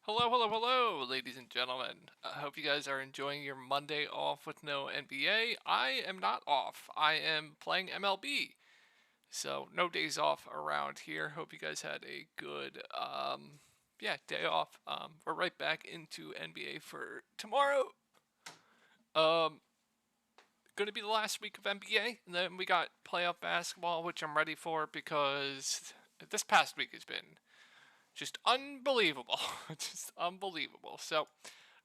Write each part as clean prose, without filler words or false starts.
Hello, hello, hello, ladies and gentlemen. I hope you guys are enjoying your Monday off with no NBA. I am not off. I am playing MLB. So, no days off around here. Hope you guys had a good, day off. We're right back into NBA for tomorrow. Um, going to be the last week of NBA. And then we got playoff basketball, which I'm ready for because this past week has been just unbelievable. Just unbelievable. So,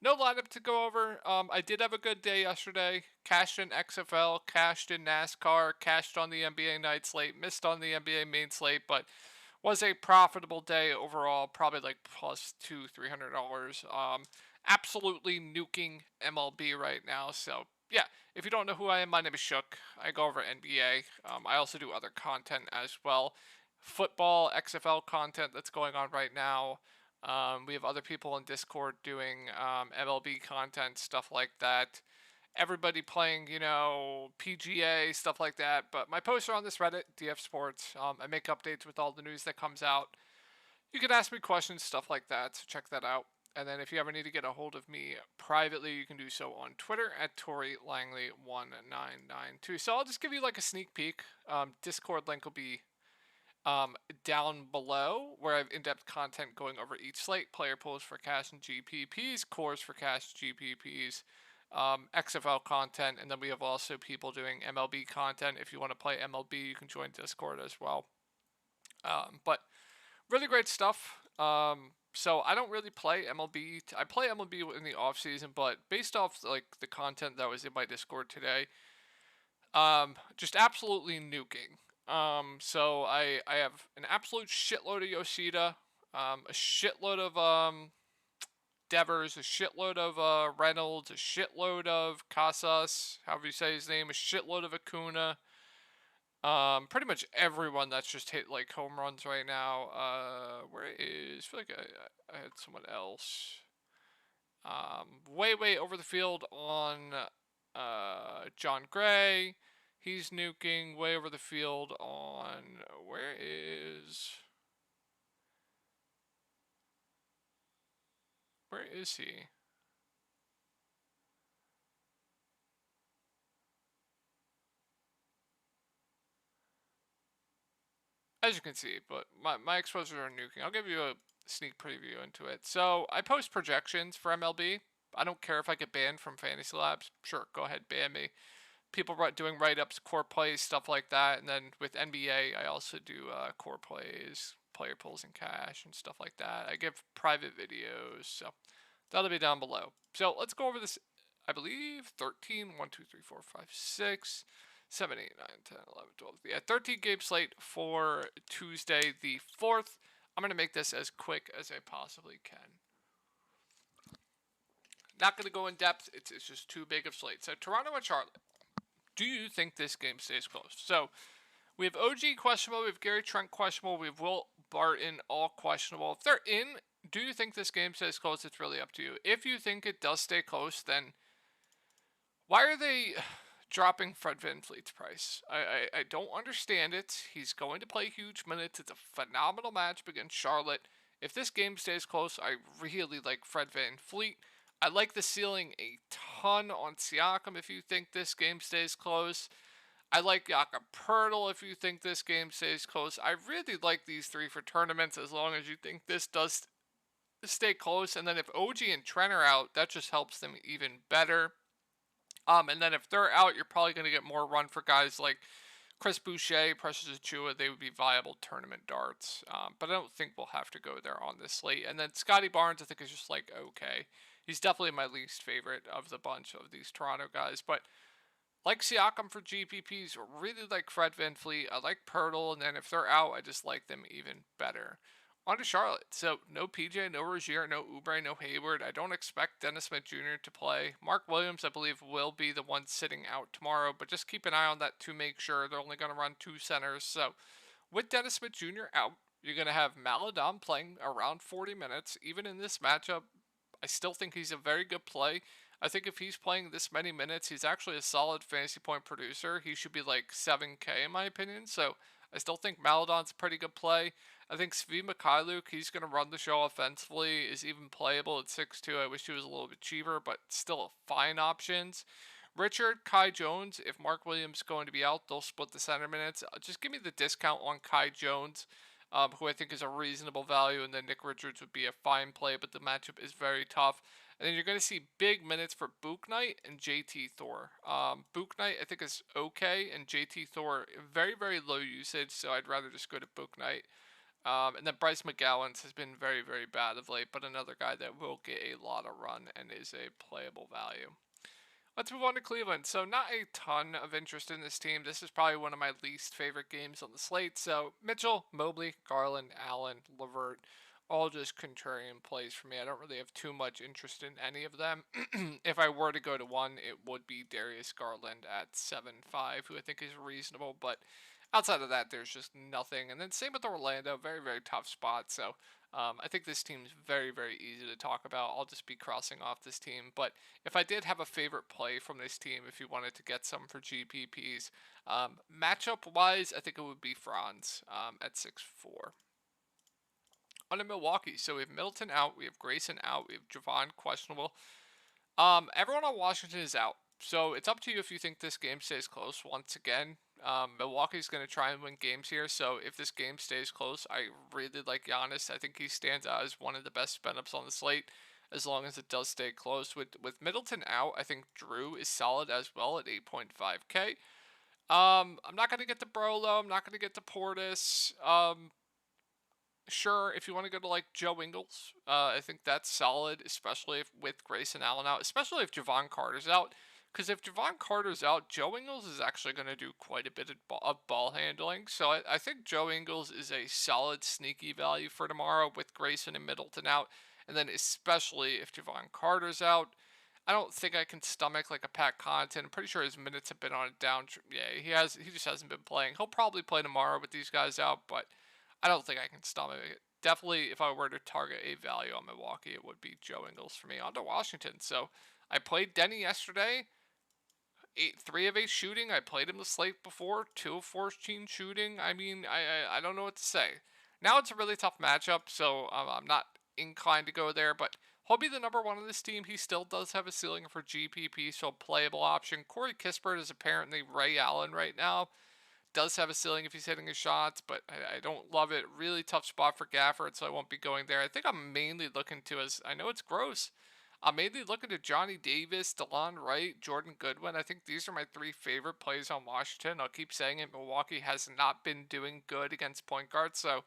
no lineup to go over. I did have a good day yesterday. Cashed in XFL, cashed in NASCAR, cashed on the NBA night slate, missed on the NBA main slate, but was a profitable day overall. Probably like plus $200-300. Absolutely nuking MLB right now. So yeah, if you don't know who I am, my name is Shook. I go over NBA. I also do other content as well. Football, XFL content that's going on right now. We have other people in Discord doing MLB content, stuff like that. Everybody playing, PGA, stuff like that. But my posts are on this Reddit, DF Sports. I make updates with all the news that comes out. You can ask me questions, stuff like that, so check that out. And then if you ever need to get a hold of me privately, you can do so on Twitter at ToryLangley1992. So I'll just give you like a sneak peek. Discord link will be down below, where I have in-depth content going over each slate, player pools for cash and GPPs, cores for cash GPPs, XFL content, and then we have also people doing MLB content. If you want to play MLB, you can join Discord as well. But really great stuff. So I don't really play MLB. I play MLB in the off season, but based off like the content that was in my Discord today, just absolutely nuking. So I have an absolute shitload of Yoshida, a shitload of Devers, a shitload of Reynolds, a shitload of Casas, however you say his name, a shitload of Acuna. Pretty much everyone that's just hit like home runs right now. Where is? I feel like I had someone else. Way over the field on John Gray. He's nuking way over the field on where is he? As you can see, but my exposures are nuking. I'll give you a sneak preview into it. So I post projections for MLB. I don't care if I get banned from Fantasy Labs. Sure, go ahead, ban me. People doing write-ups, core plays, stuff like that. And then with NBA, I also do core plays, player pulls in cash, and stuff like that. I give private videos, so that'll be down below. So let's go over this. I believe 13, 1, 2, 3, 4, 5, 6, 7, 8, 9, 10, 11, 12. Yeah, 13 game slate for Tuesday the 4th. I'm going to make this as quick as I possibly can. Not going to go in depth. It's just too big of slate. So Toronto and Charlotte. Do you think this game stays close? So we have OG questionable. We have Gary Trent questionable. We have Will Barton all questionable. If they're in, do you think this game stays close? It's really up to you. If you think it does stay close, then why are they dropping Fred VanVleet's price? I don't understand it. He's going to play huge minutes. It's a phenomenal matchup against Charlotte. If this game stays close, I really like Fred VanVleet. I like the ceiling a ton on Siakam if you think this game stays close. I like Jakob Pertl if you think this game stays close. I really like these three for tournaments as long as you think this does stay close. And then if OG and Trent are out, that just helps them even better. And then if they're out, you're probably going to get more run for guys like Chris Boucher, Precious Achua. They would be viable tournament darts. But I don't think we'll have to go there on this slate. And then Scotty Barnes, I think, is just like, okay. He's definitely my least favorite of the bunch of these Toronto guys. But like Siakam for GPPs, really like Fred VanVleet. I like Pirtle, and then if they're out, I just like them even better. On to Charlotte. So no PJ, no Rozier, no Oubre, no Hayward. I don't expect Dennis Smith Jr. to play. Mark Williams, I believe, will be the one sitting out tomorrow, but just keep an eye on that to make sure. They're only going to run two centers. So with Dennis Smith Jr. out, you're going to have Maladon playing around 40 minutes. Even in this matchup, I still think he's a very good play. I think if he's playing this many minutes, he's actually a solid fantasy point producer. He should be like 7K in my opinion. So I still think Maladon's a pretty good play. I think Svi Mikhailuk, he's going to run the show offensively, is even playable at 6'2". I wish he was a little bit cheaper, but still fine options. Richard, Kai Jones, if Mark Williams is going to be out, they'll split the center minutes. Just give me the discount on Kai Jones, who I think is a reasonable value, and then Nick Richards would be a fine play, but the matchup is very tough. And then you're going to see big minutes for Book Knight and JT Thor. Book Knight, I think, is okay, and JT Thor, very, very low usage, so I'd rather just go to Book Knight. And then Bryce McGowan's has been very, very bad of late, but another guy that will get a lot of run and is a playable value. Let's move on to Cleveland. So not a ton of interest in this team. This is probably one of my least favorite games on the slate. So Mitchell, Mobley, Garland, Allen, LeVert, all just contrarian plays for me. I don't really have too much interest in any of them. If I were to go to one, it would be Darius Garland at 7.5, who I think is reasonable. But outside of that, there's just nothing. And then same with Orlando, very, very tough spot. So I think this team's very, very easy to talk about. I'll just be crossing off this team. But if I did have a favorite play from this team, if you wanted to get some for GPPs, matchup-wise, I think it would be Franz at 6'4". On to Milwaukee. So we have Middleton out, we have Grayson out, we have Javon questionable. Everyone on Washington is out. So it's up to you if you think this game stays close. Once again, Milwaukee's going to try and win games here. So if this game stays close, I really like Giannis. I think he stands out as one of the best spin-ups on the slate as long as it does stay close. With Middleton out, I think Drew is solid as well at 8.5K. I'm not going to get to Brolo. I'm not going to get to Portis. Sure, if you want to go to like Joe Ingles, I think that's solid, especially if with Grayson Allen out, especially if Javon Carter's out. Because if Javon Carter's out, Joe Ingles is actually going to do quite a bit of ball handling. So I think Joe Ingles is a solid sneaky value for tomorrow with Grayson and Middleton out. And then especially if Javon Carter's out, I don't think I can stomach like a Pat Connaughton. I'm pretty sure his minutes have been on a down. Yeah, he just hasn't been playing. He'll probably play tomorrow with these guys out, but I don't think I can stomach it. Definitely, if I were to target a value on Milwaukee, it would be Joe Ingles for me. On to Washington. So I played Denny yesterday. 3 of 8 shooting. I played him the slate before. 2 of 14 shooting. I mean, I don't know what to say. Now it's a really tough matchup, so I'm not inclined to go there. But he'll be the number 1 on this team. He still does have a ceiling for GPP, so playable option. Corey Kispert is apparently Ray Allen right now. Does have a ceiling if he's hitting his shots, but I don't love it. Really tough spot for Gafford, so I won't be going there. I think I'm mainly looking to, as I know it's gross, I'm mainly looking to Johnny Davis, DeLon Wright, Jordan Goodwin. I think these are my 3 favorite plays on Washington. I'll keep saying it. Milwaukee has not been doing good against point guards, so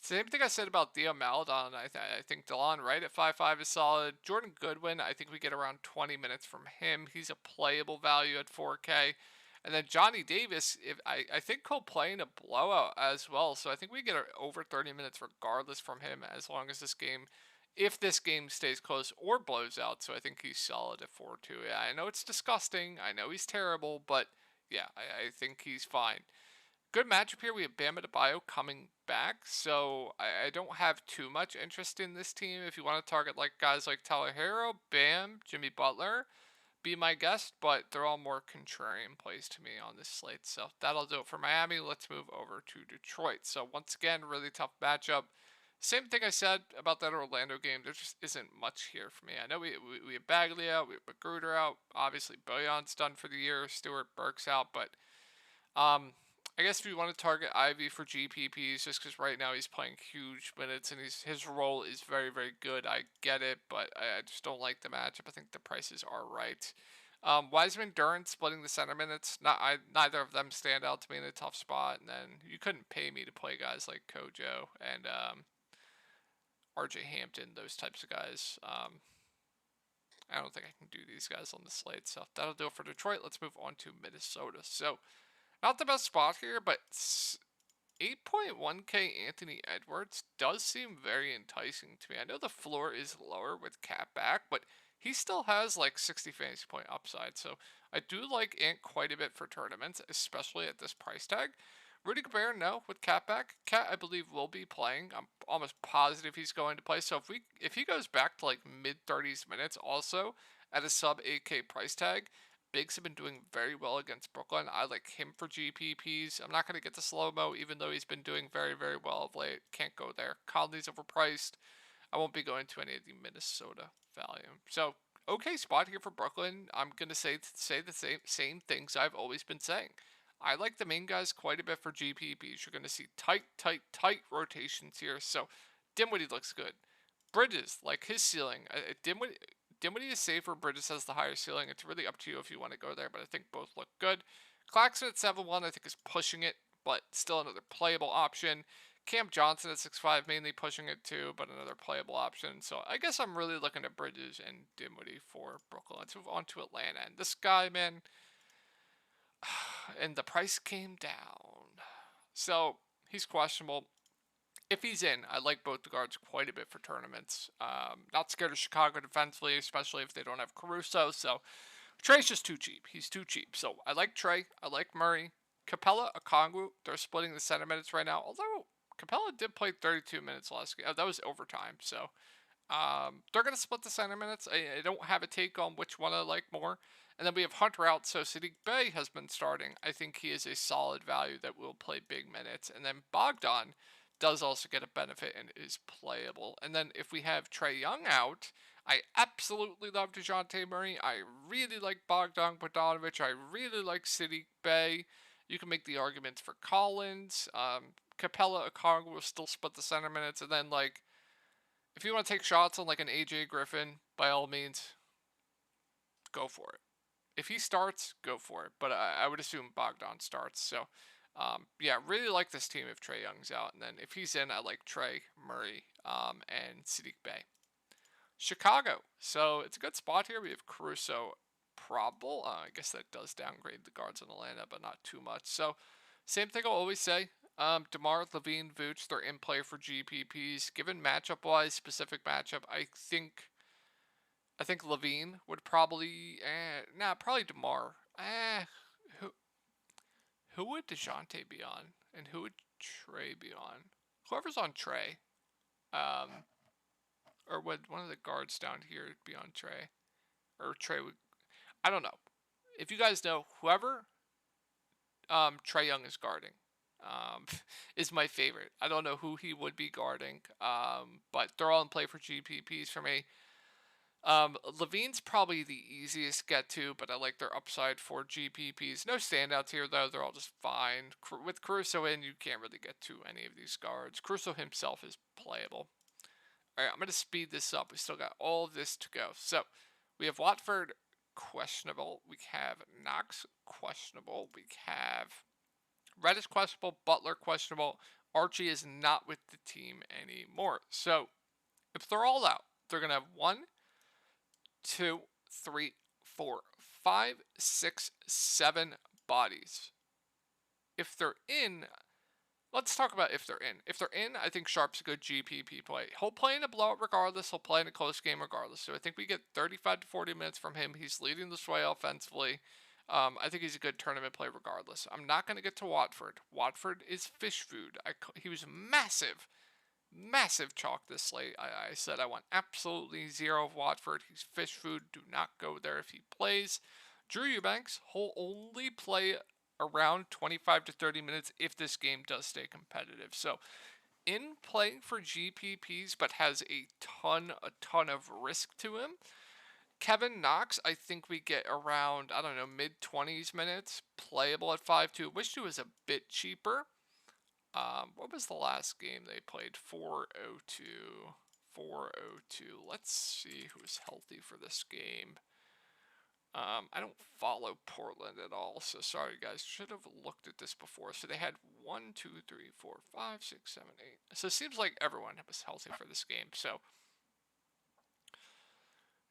same thing I said about Theo Maledon. I think DeLon Wright at 5.5 is solid. Jordan Goodwin, I think we get around 20 minutes from him. He's a playable value at 4K. And then Johnny Davis, I think he'll play in a blowout as well. So I think we get over 30 minutes regardless from him as long as if this game stays close or blows out. So I think he's solid at 4.2. Yeah, I know it's disgusting. I know he's terrible, but yeah, I think he's fine. Good matchup here. We have Bam Adebayo coming back, so I don't have too much interest in this team. If you want to target like guys like Tyler Herro, Bam, Jimmy Butler, be my guest, but they're all more contrarian plays to me on this slate. So that'll do it for Miami. Let's move over to Detroit. So once again, really tough matchup. Same thing I said about that Orlando game. There just isn't much here for me. I know we have Bagley out, we have Magruder out. Obviously, Bojan's done for the year. Stuart Burke's out, but I guess if you want to target Ivy for GPPs, just because right now he's playing huge minutes and his role is very, very good. I get it, but I just don't like the matchup. I think the prices are right. Wiseman, Durant splitting the center minutes. Neither of them stand out to me in a tough spot. And then you couldn't pay me to play guys like Kojo and RJ Hampton, those types of guys. I don't think I can do these guys on the slate. So that'll do it for Detroit. Let's move on to Minnesota. So not the best spot here, but 8.1K Anthony Edwards does seem very enticing to me. I know the floor is lower with Cat back, but he still has like 60 fantasy point upside. So I do like Ant quite a bit for tournaments, especially at this price tag. Rudy Gobert, no, with Cat back. Cat, I believe, will be playing. I'm almost positive he's going to play. So if he goes back to like mid 30s minutes also at a sub 8K price tag, bigs have been doing very well against Brooklyn. I like him for GPPs. I'm not going to get to slow-mo, even though he's been doing very, very well of late. Can't go there. Conley's overpriced. I won't be going to any of the Minnesota value. So, okay spot here for Brooklyn. I'm going to say the same things I've always been saying. I like the main guys quite a bit for GPPs. You're going to see tight rotations here. So, Dinwiddie looks good. Bridges, like his ceiling. Dinwiddie is safer. Bridges has the higher ceiling. It's really up to you if you want to go there, but I think both look good. Claxton at 7-1, I think, is pushing it, but still another playable option. Cam Johnson at 6'5", mainly pushing it too, but another playable option. So I guess I'm really looking at Bridges and Dinwiddie for Brooklyn. Let's move on to Atlanta. And this guy, man, and the price came down. So he's questionable. If he's in, I like both the guards quite a bit for tournaments. Not scared of Chicago defensively, especially if they don't have Caruso. So Trey's just too cheap. He's too cheap. So I like Trey. I like Murray. Capella, Okongwu, they're splitting the center minutes right now. Although Capella did play 32 minutes last game. That was overtime. So they're going to split the center minutes. I don't have a take on which one I like more. And then we have Hunter out, so Saddiq Bey has been starting. I think he is a solid value that will play big minutes. And then Bogdan does also get a benefit and is playable. And then if we have Trae Young out, I absolutely love DeJounte Murray. I really like Bogdan Bogdanovic. I really like Saddiq Bey. You can make the arguments for Collins. Capella, Okongwu will still split the center minutes. And then, like, if you want to take shots on, like, an AJ Griffin, by all means, go for it. If he starts, go for it. But I would assume Bogdan starts. So, yeah, really like this team if Trae Young's out. And then if he's in, I like Trae, Murray, and Saddiq Bey. Chicago. So it's a good spot here. We have Caruso probable. I guess that does downgrade the guards in Atlanta, but not too much. So same thing I'll always say. DeMar, Levine, Vooch, they're in play for GPPs. Given matchup-wise, specific matchup, I think Levine would probably... probably DeMar. Who would DeJounte be on? And who would Trey be on? Whoever's on Trey. Or would one of the guards down here be on Trey? Or Trey would... I don't know. If you guys know, whoever Trae Young is guarding is my favorite. I don't know who he would be guarding, but they're all in play for GPPs for me. Levine's probably the easiest get to, but I like their upside for GPPs. No standouts here, though. They're all just fine. With Caruso in, you can't really get to any of these guards. Caruso himself is playable. All right, I'm going to speed this up. We still got all of this to go. So, we have Watford questionable. We have Knox questionable. We have Reddish questionable. Butler questionable. Archie is not with the team anymore. So, if they're all out, they're going to have 1, 2, 3, 4, 5, 6, 7 bodies. If they're in, let's talk about if they're in. If they're in, I think Sharp's a good GPP play. He'll play in a blowout regardless. He'll play in a close game regardless. So I think we get 35 to 40 minutes from him. He's leading this way offensively. I think he's a good tournament play regardless. I'm not going to get to Watford. Watford is fish food. He was massive chalk this slate. I said I want absolutely zero of Watford. He's fish food. Do not go there if he plays. Drew Eubanks, he'll only play around 25 to 30 minutes if this game does stay competitive. So in playing for GPPs, but has a ton of risk to him. Kevin Knox, I think we get around, I don't know, mid-20s minutes, playable at 5-2. Wish he was a bit cheaper. What was the last game they played? 4-0-2. Let's see who's healthy for this game. I don't follow Portland at all, so sorry guys. Should have looked at this before. So they had 1, 2, 3, 4, 5, 6, 7, 8. So it seems like everyone was healthy for this game. So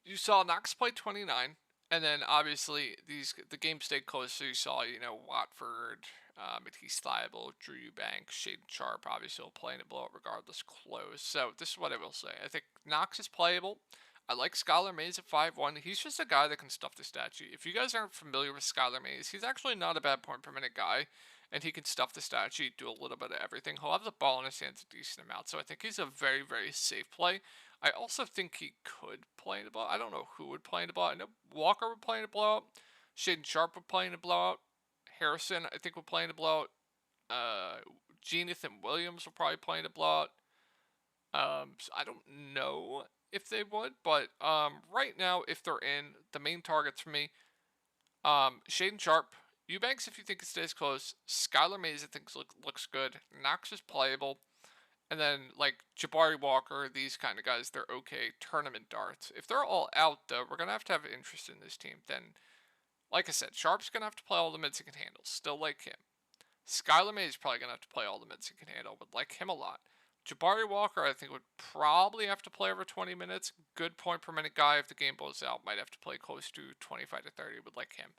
you saw Knox play 29, and then obviously the game stayed close. So you saw, Watford, Matisse Thybulle, Drew Eubanks, Shaden Sharp, obviously will play in a blowout regardless, close. So this is what I will say. I think Knox is playable. I like Skylar Mays at 5'1". He's just a guy that can stuff the stat sheet. If you guys aren't familiar with Skylar Mays, he's actually not a bad point per minute guy, and he can stuff the stat sheet, do a little bit of everything. He'll have the ball in his hands a decent amount, so I think he's a very, very safe play. I also think he could play in the blowout. I don't know who would play in the blowout. I know Walker would play in the blowout. Shaden Sharp would play in a blowout. Harrison, I think, would play in a blowout. Jonathan Williams will probably play in a blowout. So I don't know if they would, but right now, if they're in, the main targets for me, Shaden Sharp, Eubanks if you think it stays close, Skylar Mays I think looks good, Knox is playable, and then like Jabari Walker, these kind of guys, they're okay tournament darts. If they're all out though, we're gonna have to have interest in this team. Then, like I said, Sharp's gonna have to play all the mids he can handle. Still like him. Skylar May is probably gonna have to play all the mids he can handle, but like him a lot. Jabari Walker, I think, would probably have to play over 20 minutes. Good point per minute guy if the game blows out. Might have to play close to 25 to 30. Would like him.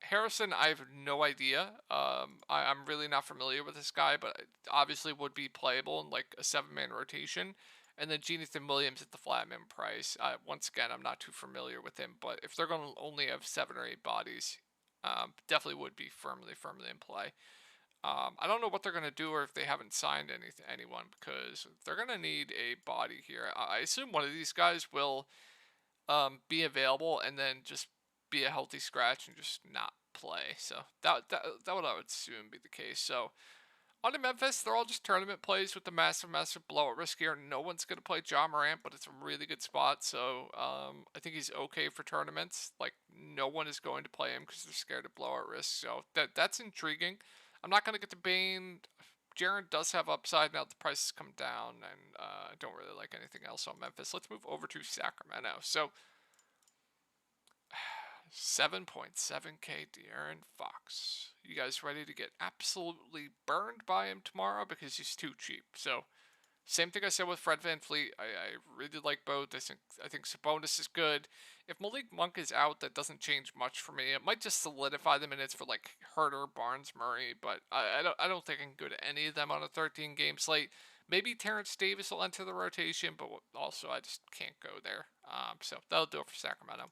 Harrison, I have no idea. I'm really not familiar with this guy, but obviously would be playable in like a 7-man rotation. And then Jonathan Williams at the flat-man price. Once again, I'm not too familiar with him, but if they're going to only have 7 or 8 bodies, definitely would be firmly in play. I don't know what they're going to do or if they haven't signed anyone because they're going to need a body here. I assume one of these guys will be available and then just be a healthy scratch and just not play. So that would, I would assume, be the case. So on to Memphis, they're all just tournament plays with the massive blowout risk here. No one's going to play John Morant, but it's a really good spot. So I think he's okay for tournaments. Like, no one is going to play him because they're scared of blowout risk. So that's intriguing. I'm not going to get to Bane. Jaren does have upside now that the prices come down, and I don't really like anything else on Memphis. Let's move over to Sacramento. So 7.7K De'Aaron Fox. You guys ready to get absolutely burned by him tomorrow because he's too cheap? So same thing I said with Fred VanVleet. I really like both. I think Sabonis is good. If Malik Monk is out, that doesn't change much for me. It might just solidify the minutes for like Herter, Barnes, Murray, but I don't think I can go to any of them on a 13-game slate. Maybe Terrence Davis will enter the rotation, but also I just can't go there. So that'll do it for Sacramento.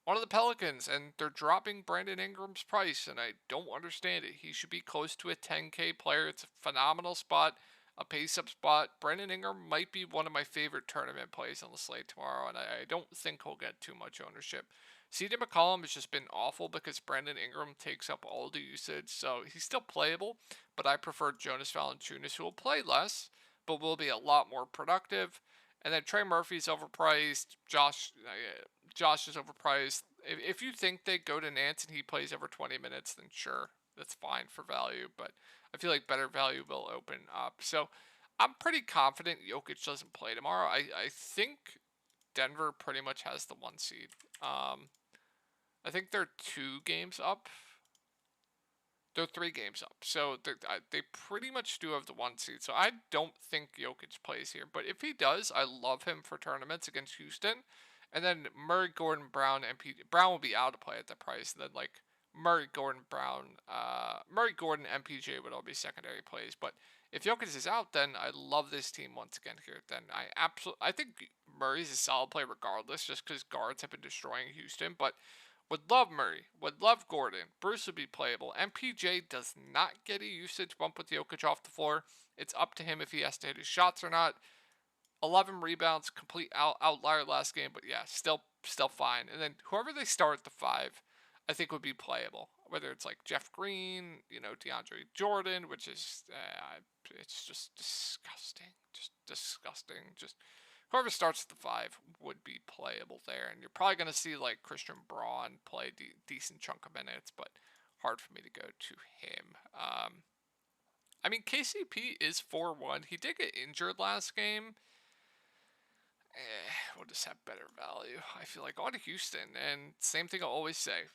One of the Pelicans, and they're dropping Brandon Ingram's price, and I don't understand it. He should be close to a 10K player. It's a phenomenal spot, a pace-up spot. Brandon Ingram might be one of my favorite tournament plays on the slate tomorrow, and I don't think he'll get too much ownership. CJ McCollum has just been awful because Brandon Ingram takes up all the usage, so he's still playable, but I prefer Jonas Valanciunas, who will play less, but will be a lot more productive. And then Trey Murphy's overpriced. Josh is overpriced. If you think they go to Nance and he plays over 20 minutes, then sure, that's fine for value. But I feel like better value will open up. So I'm pretty confident Jokic doesn't play tomorrow. I think Denver pretty much has the 1 seed. I think they're 2 games up. They're 3 games up. So they pretty much do have the 1 seed. So I don't think Jokic plays here. But if he does, I love him for tournaments against Houston. And then Murray, Gordon, Brown, and Brown will be out to play at that price. And then like Murray, Gordon, MPJ would all be secondary plays. But if Jokic is out, then I love this team once again here. Then I think Murray's a solid play regardless, just because guards have been destroying Houston. But would love Murray, would love Gordon. Bruce would be playable. MPJ does not get a usage bump with Jokic off the floor. It's up to him if he has to hit his shots or not. 11 rebounds, complete outlier last game, but yeah, still fine. And then whoever they start at the 5, I think would be playable. Whether it's like Jeff Green, DeAndre Jordan, which is it's just disgusting, Just whoever starts at the 5 would be playable there, and you're probably gonna see like Christian Braun play a decent chunk of minutes, but hard for me to go to him. I mean, KCP is 4-1. He did get injured last game. We'll just have better value. I feel like on to Houston, and same thing I'll always say.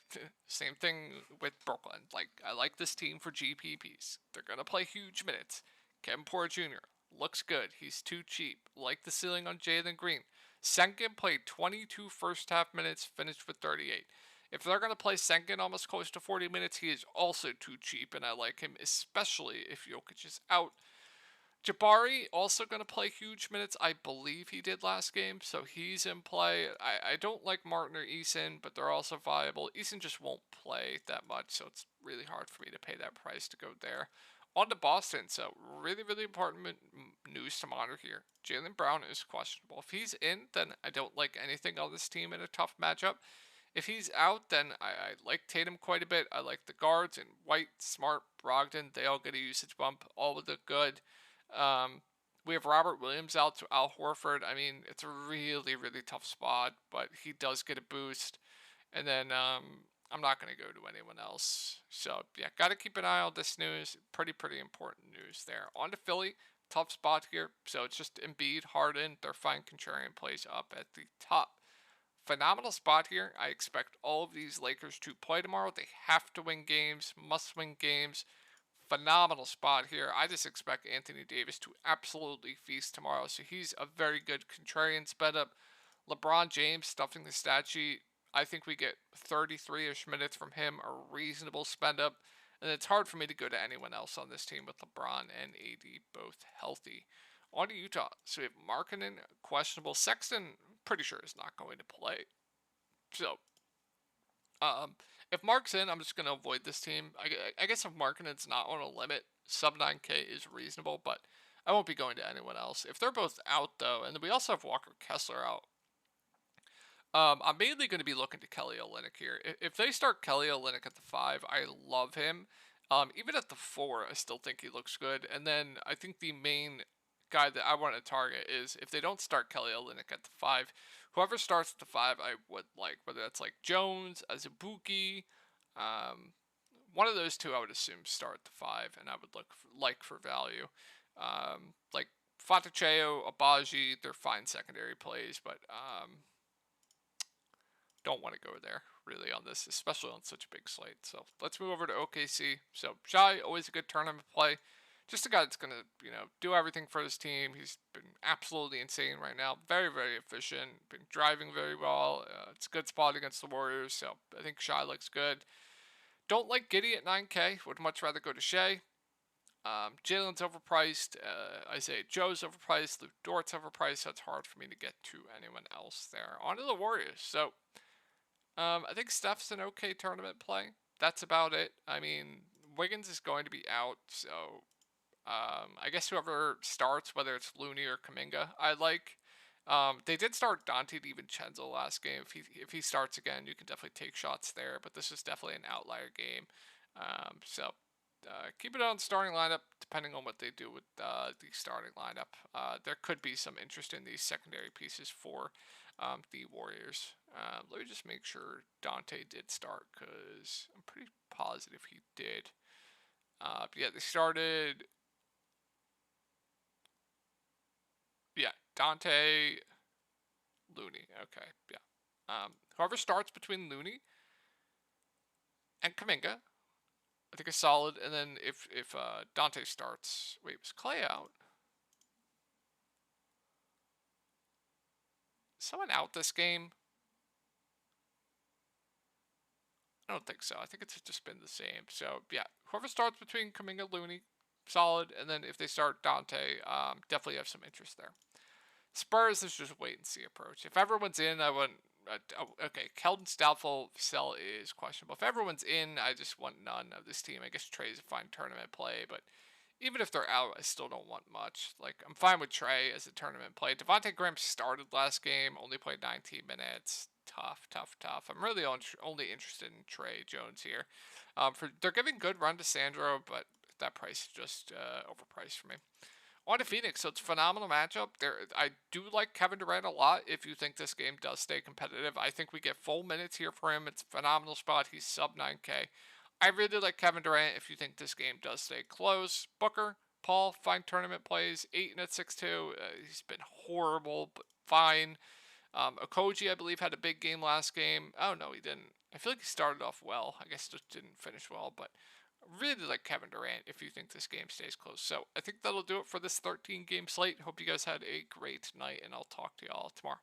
Same thing with Brooklyn. Like, I like this team for GPPs. They're gonna play huge minutes. Kevin Porter Jr. looks good. He's too cheap. Like the ceiling on Jalen Green. Sengun played 22 first half minutes, finished with 38. If they're gonna play Sengun almost close to 40 minutes, he is also too cheap, and I like him, especially if Jokic is out. Jabari also going to play huge minutes. I believe he did last game, so he's in play. I don't like Martin or Eason, but they're also viable. Eason just won't play that much, so it's really hard for me to pay that price to go there. On to Boston, so really important news to monitor here. Jaylen Brown is questionable. If he's in, then I don't like anything on this team in a tough matchup. If he's out, then I like Tatum quite a bit. I like the guards and White, Smart, Brogdon. They all get a usage bump. All would look good. We have Robert Williams out to Al Horford. I mean, it's a really, really tough spot, but he does get a boost. And then I'm not going to go to anyone else. So, yeah, got to keep an eye on this news. Pretty important news there. On to Philly. Tough spot here. So it's just Embiid, Harden. They're fine contrarian plays up at the top. Phenomenal spot here. I expect all of these Lakers to play tomorrow. They have to win games, must win games. Phenomenal spot here. I just expect Anthony Davis to absolutely feast tomorrow. So he's a very good contrarian sped up. LeBron James stuffing the stat sheet. I think we get 33-ish minutes from him, a reasonable spend up. And it's hard for me to go to anyone else on this team with LeBron and AD both healthy. On to Utah. So we have Markkanen, questionable. Sexton, pretty sure is not going to play. So, if Mark's in, I'm just going to avoid this team. I guess if Markkanen's not on a limit, sub 9K is reasonable, but I won't be going to anyone else. If they're both out, though, and we also have Walker Kessler out, I'm mainly going to be looking to Kelly Olynyk here. If they start Kelly Olynyk at the 5, I love him. Even at the 4, I still think he looks good. And then I think the main guy that I want to target is if they don't start Kelly Olynyk at the 5, whoever starts at the 5, I would like, whether that's like Jones, Azubuike, one of those two I would assume start at the 5, and I would like for value. Like Fontecchio, Abaji, they're fine secondary plays, but don't want to go there really on this, especially on such a big slate. So let's move over to OKC. So Shai, always a good tournament play. Just a guy that's going to, do everything for his team. He's been absolutely insane right now. Very, very efficient. Been driving very well. It's a good spot against the Warriors. So I think Shai looks good. Don't like Giddey at 9K. Would much rather go to Shea. Jalen's overpriced. Isaiah Joe's overpriced. Luke Dort's overpriced. So it's hard for me to get to anyone else there. On to the Warriors. So I think Steph's an okay tournament play. That's about it. I mean, Wiggins is going to be out, so I guess whoever starts, whether it's Looney or Kuminga, I like. They did start Dante DiVincenzo last game. If he starts again, you can definitely take shots there, but this is definitely an outlier game. So keep it on starting lineup, depending on what they do with the starting lineup. There could be some interest in these secondary pieces for the Warriors. Let me just make sure Dante did start, because I'm pretty positive he did. Yeah, they started. Yeah, Dante, Looney. Okay, yeah. Whoever starts between Looney and Kuminga, I think is solid. And then if Dante starts, wait, was Clay out? Is someone out this game? I don't think so. I think it's just been the same. So yeah, whoever starts between Kuminga, Looney, solid. And then if they start Dante, definitely have some interest there. Spurs is just wait and see approach. If everyone's in, I wouldn't. Okay, Keldon's doubtful. Sell is questionable. If everyone's in, I just want none of this team. I guess Trey's a fine tournament play, but even if they're out, I still don't want much. Like, I'm fine with Trey as a tournament play. Devontae Graham started last game, only played 19 minutes. Tough. I'm really only interested in Trey Jones here. They're giving good run to Sandro, but that price is just overpriced for me. On to Phoenix, so it's a phenomenal matchup. I do like Kevin Durant a lot if you think this game does stay competitive. I think we get full minutes here for him. It's a phenomenal spot. He's sub 9K. I really like Kevin Durant if you think this game does stay close. Booker, Paul, fine tournament plays. Ayton at 6'2". He's been horrible, but fine. Okogie, I believe, had a big game last game. Oh, no, he didn't. I feel like he started off well. I guess just didn't finish well, but really like Kevin Durant if you think this game stays close. So I think that'll do it for this 13-game slate. Hope you guys had a great night, and I'll talk to y'all tomorrow.